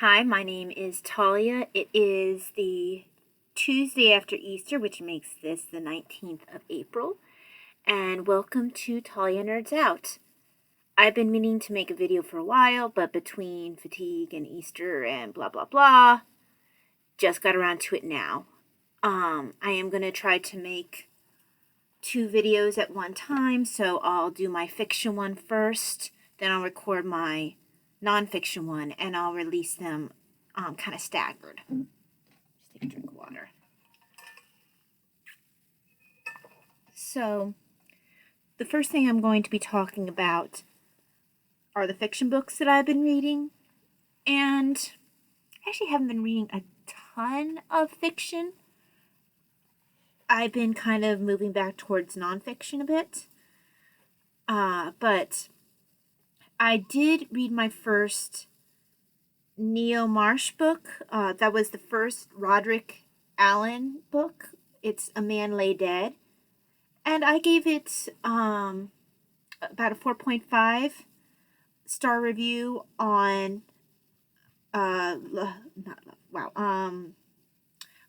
Hi, my name is Talia. It is the Tuesday after Easter, which makes this the 19th of April. And welcome to Talia Nerds Out. I've been meaning to make a video for a while, but between fatigue and Easter and blah blah blah, just got around to it now. I am going to try to make 2 videos at one time, so I'll do my fiction one first, then I'll record my nonfiction one, and I'll release them kind of staggered. Just take a drink of water. So, the first thing I'm going to be talking about are the fiction books that I've been reading, and I actually haven't been reading a ton of fiction. I've been kind of moving back towards nonfiction a bit, but I did read my first Neo Marsh book. That was the first Roderick Allen book. It's A Man Lay Dead. And I gave it about a 4.5 star review on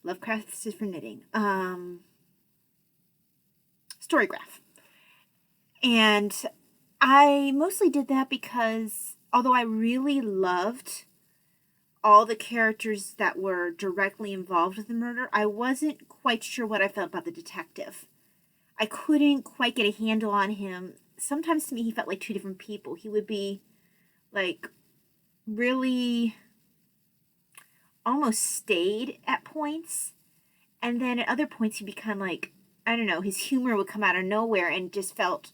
Lovecraft is for Knitting. Storygraph. And I mostly did that because although I really loved all the characters that were directly involved with the murder, I wasn't quite sure what I felt about the detective. I couldn't quite get a handle on him. Sometimes to me he felt like 2 different people. He would be like really almost staid at points, and then at other points he'd be kind of like, I don't know, his humor would come out of nowhere and just felt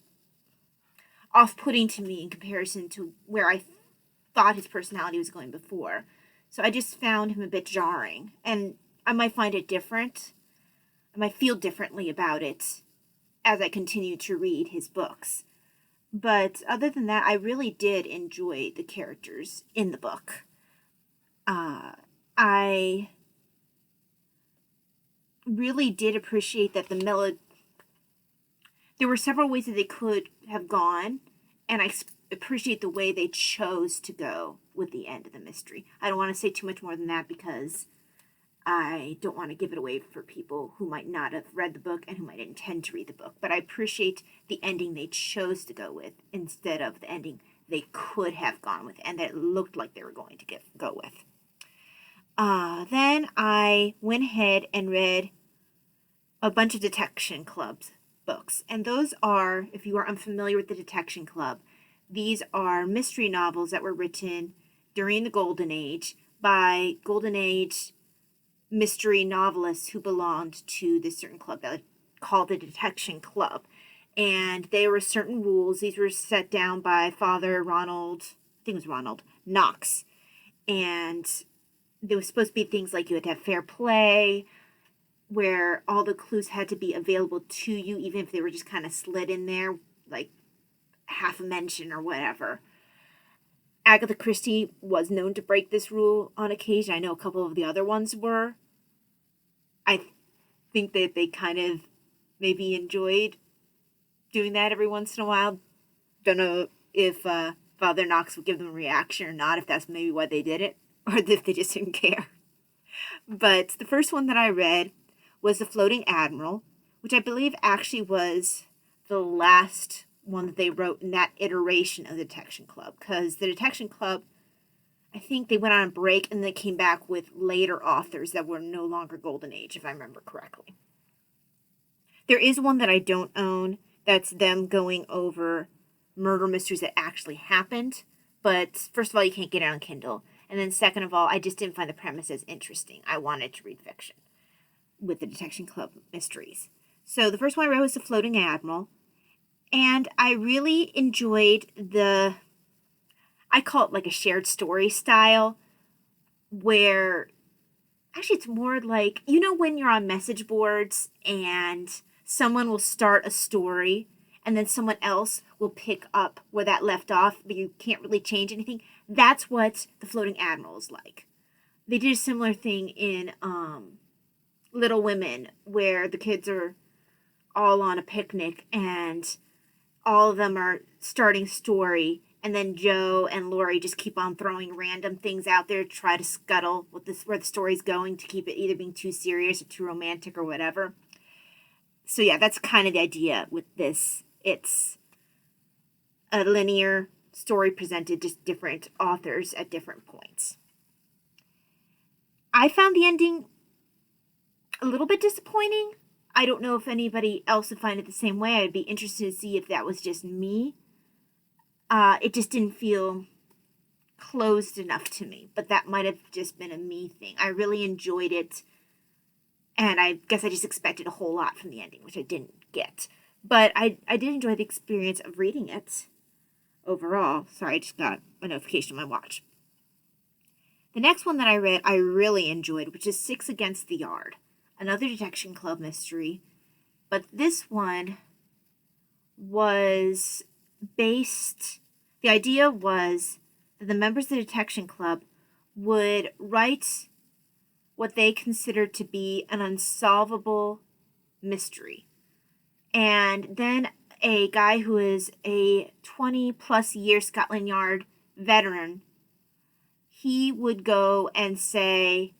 off-putting to me in comparison to where I thought his personality was going before. So I just found him a bit jarring, and I might find it different. I might feel differently about it as I continue to read his books. But other than that, I really did enjoy the characters in the book. I really did appreciate that there were several ways that they could have gone, and I appreciate the way they chose to go with the end of the mystery. I don't want to say too much more than that because I don't want to give it away for people who might not have read the book and who might intend to read the book. But I appreciate the ending they chose to go with instead of the ending they could have gone with and that it looked like they were going to go with. Then I went ahead and read a bunch of Detection Club's books. And those are, if you are unfamiliar with the Detection Club, these are mystery novels that were written during the Golden Age by Golden Age mystery novelists who belonged to this certain club that called the Detection Club. And there were certain rules. These were set down by Father Ronald, I think it was Ronald, Knox. And there was supposed to be things like you had to have fair play, where all the clues had to be available to you, even if they were just kind of slid in there, like half a mention or whatever. Agatha Christie was known to break this rule on occasion. I know a couple of the other ones were. I think that they kind of maybe enjoyed doing that every once in a while. Don't know if Father Knox would give them a reaction or not, if that's maybe why they did it, or if they just didn't care. But the first one that I read was The Floating Admiral, which I believe actually was the last one that they wrote in that iteration of the Detection Club, because the Detection Club, I think they went on a break and they came back with later authors that were no longer Golden Age, if I remember correctly. There is one that I don't own that's them going over murder mysteries that actually happened, but first of all, you can't get it on Kindle, and then second of all, I just didn't find the premise as interesting. I wanted to read fiction with the Detection Club mysteries. So the first one I read was The Floating Admiral, and I really enjoyed I call it like a shared story style, where actually it's more like, you know, when you're on message boards and someone will start a story and then someone else will pick up where that left off, but you can't really change anything. That's what The Floating Admiral is like. They did a similar thing in Little Women, where the kids are all on a picnic and all of them are starting story and then Joe and Lori just keep on throwing random things out there to try to scuttle where the story's going, to keep it either being too serious or too romantic or whatever. So yeah, that's kind of the idea with this. It's a linear story presented, just different authors at different points. I found the ending a little bit disappointing. I don't know if anybody else would find it the same way. I'd be interested to see if that was just me. It just didn't feel closed enough to me, but that might have just been a me thing. I really enjoyed it, and I guess I just expected a whole lot from the ending, which I didn't get. But I did enjoy the experience of reading it overall. Sorry, I just got a notification on my watch. The next one that I read, I really enjoyed, which is Six Against the Yard, another Detection Club mystery. But this one was based, the idea was that the members of the Detection Club would write what they considered to be an unsolvable mystery. And then a guy who is a 20-plus year Scotland Yard veteran, he would go and say,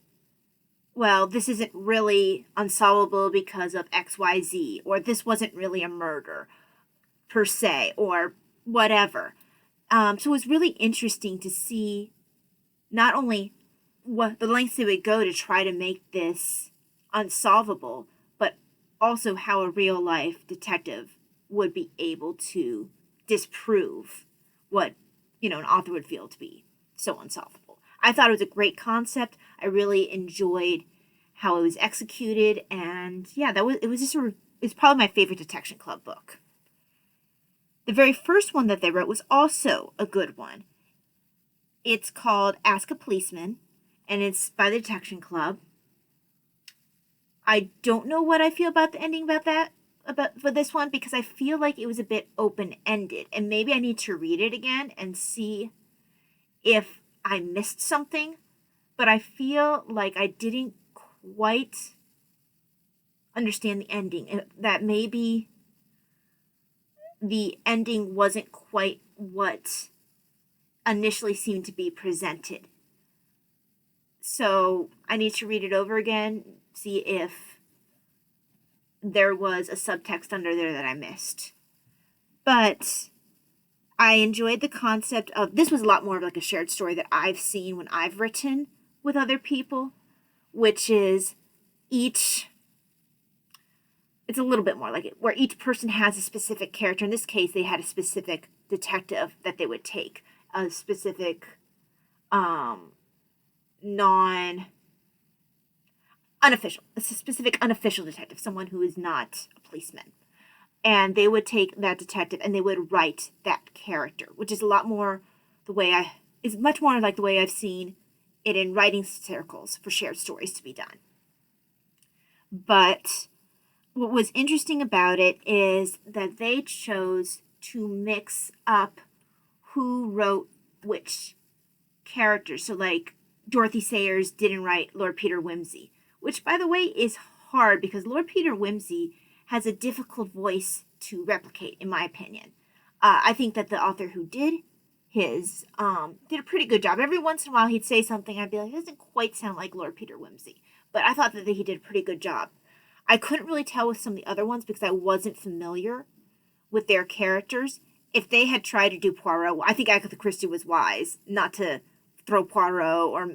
well, this isn't really unsolvable because of XYZ, or this wasn't really a murder per se, or whatever. So it was really interesting to see not only what the lengths they would go to try to make this unsolvable, but also how a real life detective would be able to disprove what, an author would feel to be so unsolvable. I thought it was a great concept. I really enjoyed how it was executed, and yeah, it's probably my favorite Detection Club book. The very first one that they wrote was also a good one. It's called Ask a Policeman, and it's by the Detection Club. I don't know what I feel about the ending for this one, because I feel like it was a bit open-ended, and maybe I need to read it again and see if I missed something, but I feel like I didn't quite understand the ending, that maybe the ending wasn't quite what initially seemed to be presented. So I need to read it over again, see if there was a subtext under there that I missed. But I enjoyed the concept of, this was a lot more of like a shared story that I've seen when I've written with other people, which is it's a little bit more like it, where each person has a specific character. In this case, they had a specific detective that they would take, a specific unofficial detective, someone who is not a policeman. And they would take that detective and they would write that character, which is a lot more is much more like the way I've seen it in writing circles for shared stories to be done. But what was interesting about it is that they chose to mix up who wrote which characters. So like Dorothy Sayers didn't write Lord Peter Wimsey, which by the way is hard because Lord Peter Wimsey has a difficult voice to replicate, in my opinion. I think that the author who did his did a pretty good job. Every once in a while he'd say something, I'd be like, it doesn't quite sound like Lord Peter Wimsey. But I thought that he did a pretty good job. I couldn't really tell with some of the other ones because I wasn't familiar with their characters. If they had tried to do Poirot, I think Agatha Christie was wise not to throw Poirot, or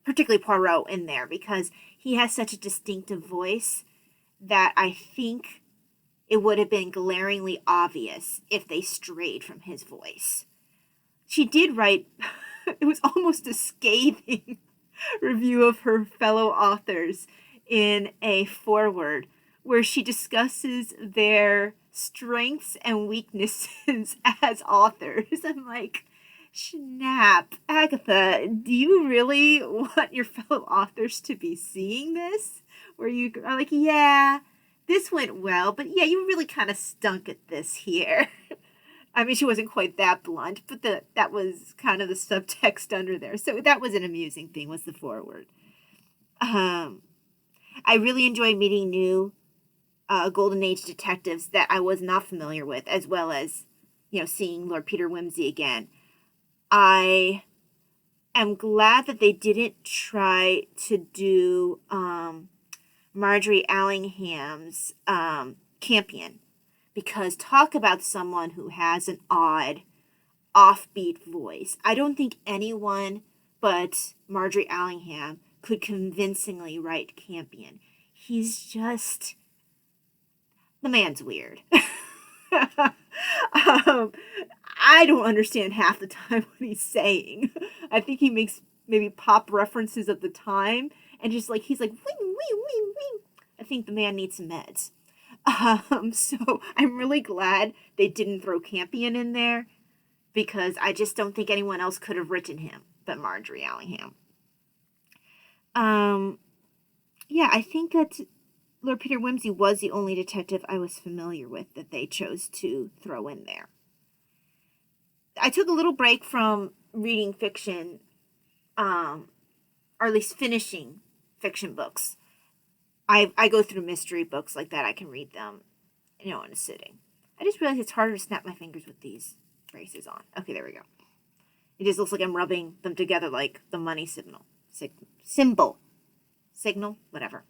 particularly Poirot, in there because he has such a distinctive voice that I think it would have been glaringly obvious if they strayed from his voice. She did write, it was almost a scathing review of her fellow authors in a foreword where she discusses their strengths and weaknesses as authors. I'm like, snap, Agatha, do you really want your fellow authors to be seeing this? Where you are like, yeah, this went well, but yeah, you really kind of stunk at this here. I mean, she wasn't quite that blunt, but that was kind of the subtext under there. So that was an amusing thing, was the foreword. I really enjoyed meeting new Golden Age detectives that I was not familiar with, as well as, seeing Lord Peter Wimsey again. I am glad that they didn't try to do Marjorie Allingham's Campion, because talk about someone who has an odd, offbeat voice. I don't think anyone but Marjorie Allingham could convincingly write Campion. He's just, the man's weird. I don't understand half the time what he's saying. I think he makes maybe pop references of the time, and just like he's like wing wing wing wing. I think the man needs some meds. So I'm really glad they didn't throw Campion in there, because I just don't think anyone else could have written him but Marjorie Allingham. Yeah, I think that Lord Peter Wimsey was the only detective I was familiar with that they chose to throw in there. I took a little break from reading fiction, or at least finishing fiction books. I go through mystery books like that. I can read them, in a sitting. I just realized it's harder to snap my fingers with these braces on. Okay, there we go. It just looks like I'm rubbing them together like the money signal. Signal, whatever.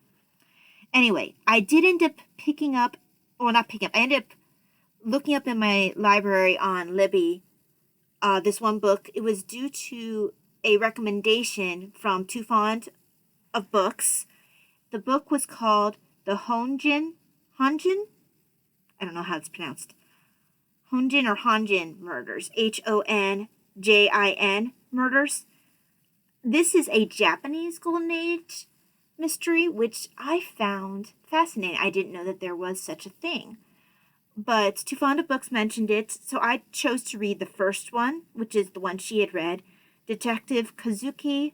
Anyway, I did end up I ended up looking up in my library on Libby this one book. It was due to a recommendation from Too Fond of Books. The book was called The Honjin? I don't know how it's pronounced. Honjin Murders. Honjin Murders. This is a Japanese Golden Age mystery, which I found fascinating. I didn't know that there was such a thing. But Too Fond of Books mentioned it, so I chose to read the first one, which is the one she had read, Detective Kazuki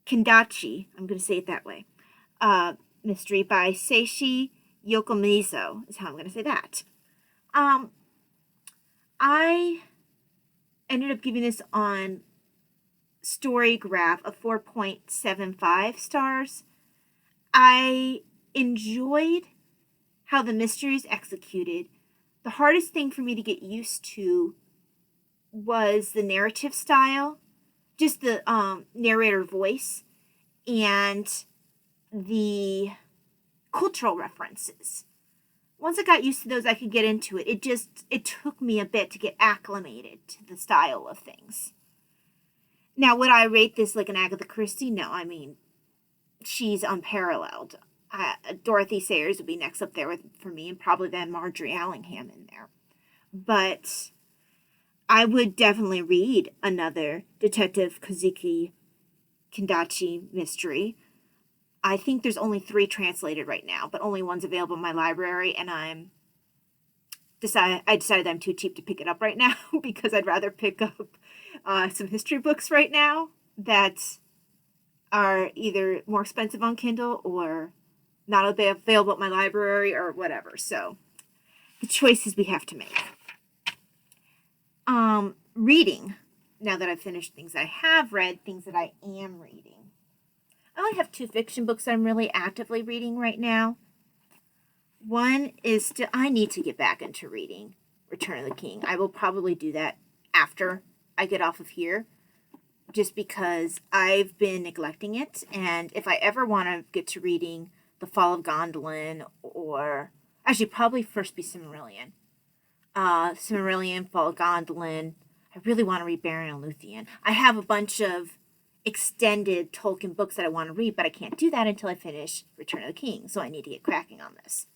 Kendachi, I'm going to say it that way, mystery by Seishi Yokomizo, is how I'm going to say that. I ended up giving this on Storygraph a 4.75 stars. I enjoyed how the mystery is executed. The hardest thing for me to get used to was the narrative style, just the narrator voice, and the cultural references. Once I got used to those, I could get into it. It took me a bit to get acclimated to the style of things. Now, would I rate this like an Agatha Christie? No, I mean, she's unparalleled. Dorothy Sayers would be next up there for me, and probably then Marjorie Allingham in there. But I would definitely read another Detective Kazuki Kendachi mystery. I think there's only 3 translated right now, but only one's available in my library, and I decided I'm too cheap to pick it up right now because I'd rather pick up some history books right now that are either more expensive on Kindle or not available at my library or whatever. So the choices we have to make. Reading. Now that I've finished things I have read, things that I am reading. I only have 2 fiction books I'm really actively reading right now. One is I need to get back into reading Return of the King. I will probably do that after I get off of here, just because I've been neglecting it. And if I ever want to get to reading The Fall of Gondolin, or actually probably first be Silmarillion. Silmarillion, Fall of Gondolin. I really want to read Beren and Luthien. I have a bunch of extended Tolkien books that I want to read, but I can't do that until I finish Return of the King, so I need to get cracking on this.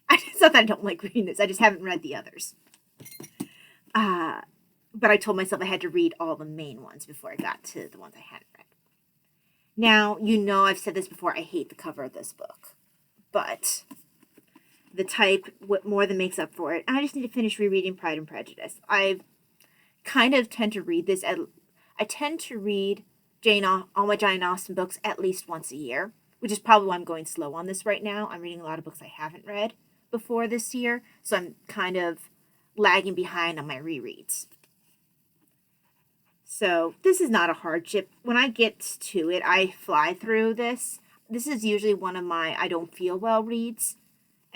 It's not that I don't like reading this, I just haven't read the others. But I told myself I had to read all the main ones before I got to the ones I hadn't read. Now, I've said this before, I hate the cover of this book. But the type, what more than makes up for it. I just need to finish rereading Pride and Prejudice. I kind of tend to read this. I tend to read all my Jane Austen books at least once a year, which is probably why I'm going slow on this right now. I'm reading a lot of books I haven't read before this year, so I'm kind of lagging behind on my rereads. So this is not a hardship. When I get to it, I fly through this. This is usually one of my I don't feel well reads,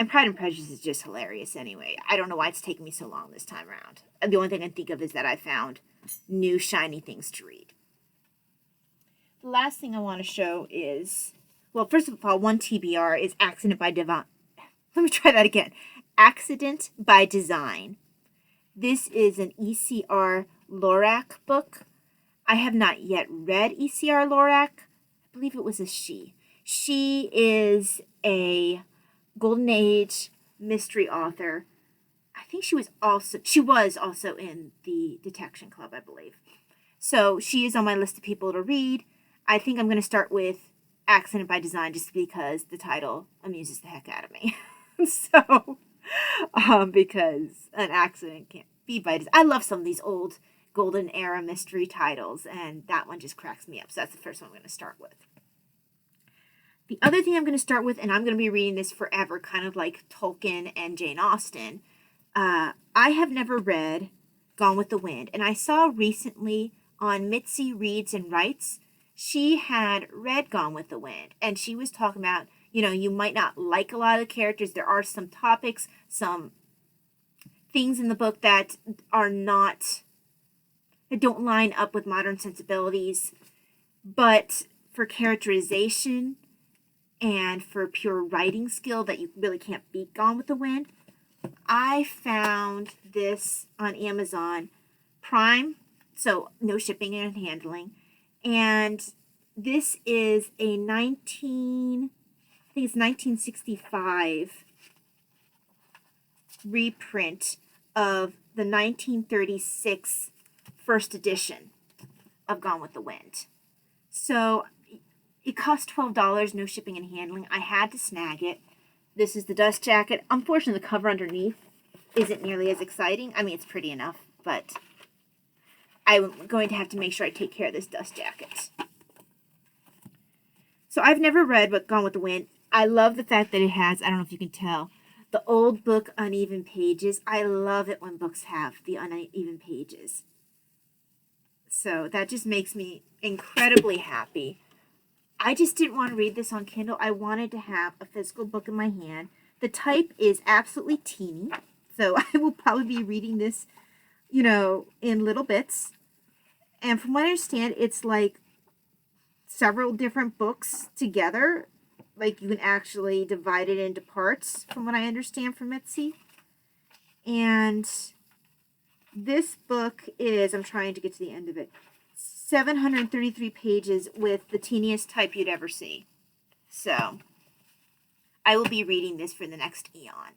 And Pride and Prejudice is just hilarious anyway. I don't know why it's taken me so long this time around. The only thing I can think of is that I found new shiny things to read. The last thing I want to show is, well, first of all, one TBR is Accident by Divine. Let me try that again. Accident by Design. This is an ECR Lorac book. I have not yet read ECR Lorac. I believe it was a she. She is a Golden Age mystery author. I think she was also in the Detection Club, I believe. So she is on my list of people to read. I think I'm going to start with Accident by Design just because the title amuses the heck out of me. So, because an accident can't be by design. I love some of these old golden era mystery titles, and that one just cracks me up. So that's the first one I'm going to start with. The other thing I'm going to start with, and I'm going to be reading this forever, kind of like Tolkien and Jane Austen. I have never read Gone with the Wind, and I saw recently on Mitzi Reads and Writes, she had read Gone with the Wind, and she was talking about, you might not like a lot of the characters. There are some topics, some things in the book that don't line up with modern sensibilities, but for characterization and for pure writing skill that you really can't beat Gone with the Wind. I found this on Amazon Prime, so no shipping and handling, and this is a 1965 reprint of the 1936 first edition of Gone with the Wind. So it cost $12, no shipping and handling. I had to snag it. This is the dust jacket. Unfortunately, the cover underneath isn't nearly as exciting. I mean, it's pretty enough, but I'm going to have to make sure I take care of this dust jacket. So I've never read Gone with the Wind. I love the fact that it has, I don't know if you can tell, the old book uneven pages. I love it when books have the uneven pages. So that just makes me incredibly happy. I just didn't want to read this on Kindle. I wanted to have a physical book in my hand. The type is absolutely teeny, so I will probably be reading this, in little bits. And from what I understand, it's like several different books together. Like you can actually divide it into parts, from what I understand from Mitzi. And this book is, I'm trying to get to the end of it, 733 pages with the teeniest type you'd ever see. So I will be reading this for the next eon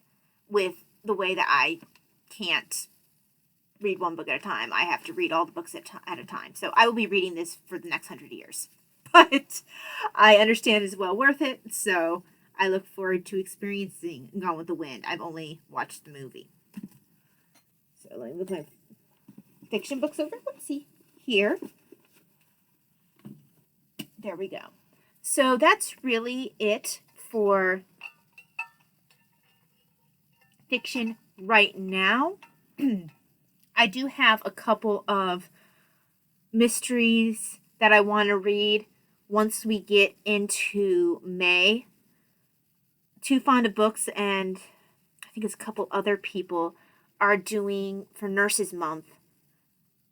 with the way that I can't read one book at a time. I have to read all the books at a time. So I will be reading this for the next 100 years. But I understand it's well worth it. So I look forward to experiencing Gone with the Wind. I've only watched the movie. So let me move my fiction books over. Whoopsie. Here. There we go. So that's really it for fiction right now. I do have a couple of mysteries that I want to read once we get into May. Too Fond of Books and I think it's a couple other people are doing, for Nurses Month,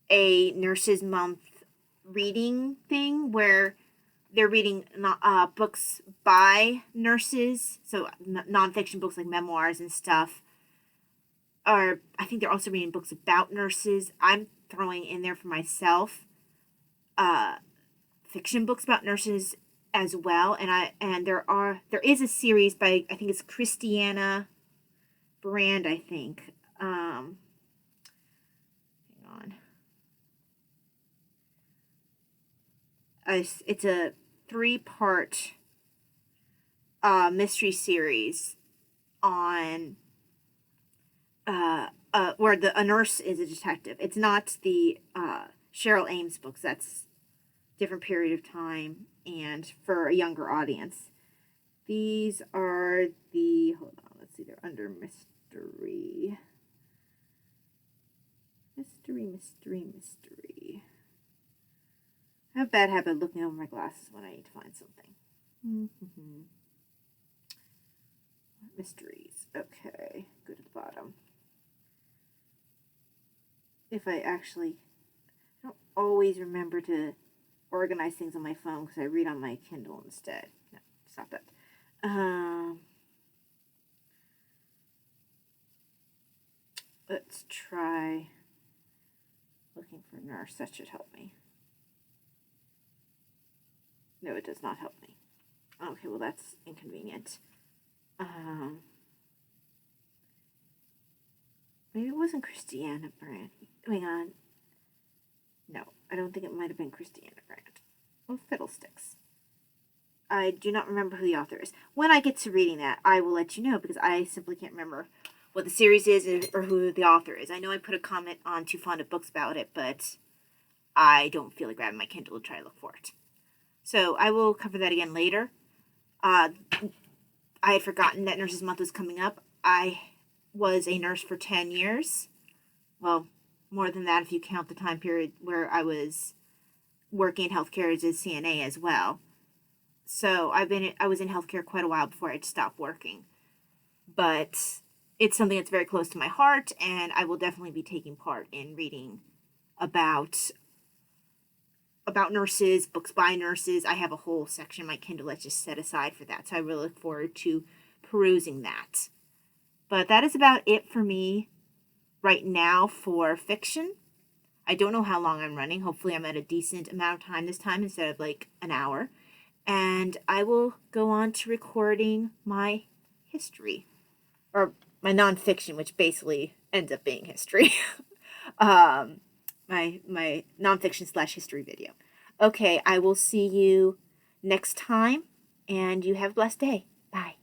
a Nurses Month reading thing where they're reading books by nurses, so nonfiction books like memoirs and stuff. Or I think they're also reading books about nurses. I'm throwing in there for myself fiction books about nurses as well. And there is a series by, I think it's Christiana Brand, I think. Hang on. It's a 3-part mystery series on where a nurse is a detective. It's not the Cheryl Ames books. That's different period of time and for a younger audience. These are hold on, let's see, they're under mystery. Mystery. I have a bad habit of looking over my glasses when I need to find something. Mysteries. Okay, go to the bottom. If I don't always remember to organize things on my phone because I read on my Kindle instead. No, stop that. Let's try looking for nurse. That should help me. No, it does not help me. Okay, well that's inconvenient. Maybe it wasn't Christiana Brandt. Hang on. No, I don't think it might have been Christiana Brandt. Oh, fiddlesticks. I do not remember who the author is. When I get to reading that, I will let you know because I simply can't remember what the series is or who the author is. I know I put a comment on Too Fond of Books about it, but I don't feel like grabbing my Kindle to try to look for it. So I will cover that again later. I had forgotten that Nurses Month was coming up. I was a nurse for 10 years. Well, more than that if you count the time period where I was working in healthcare as a CNA as well. So I was in healthcare quite a while before I'd stopped working. But it's something that's very close to my heart, and I will definitely be taking part in reading about nurses, books by nurses. I have a whole section in my Kindle that's just set aside for that, so I really look forward to perusing that. But that is about it for me right now for fiction. I don't know how long I'm running. Hopefully I'm at a decent amount of time this time instead of like an hour. And I will go on to recording my history, or my nonfiction, which basically ends up being history. my nonfiction / history video. Okay, I will see you next time, and you have a blessed day. Bye.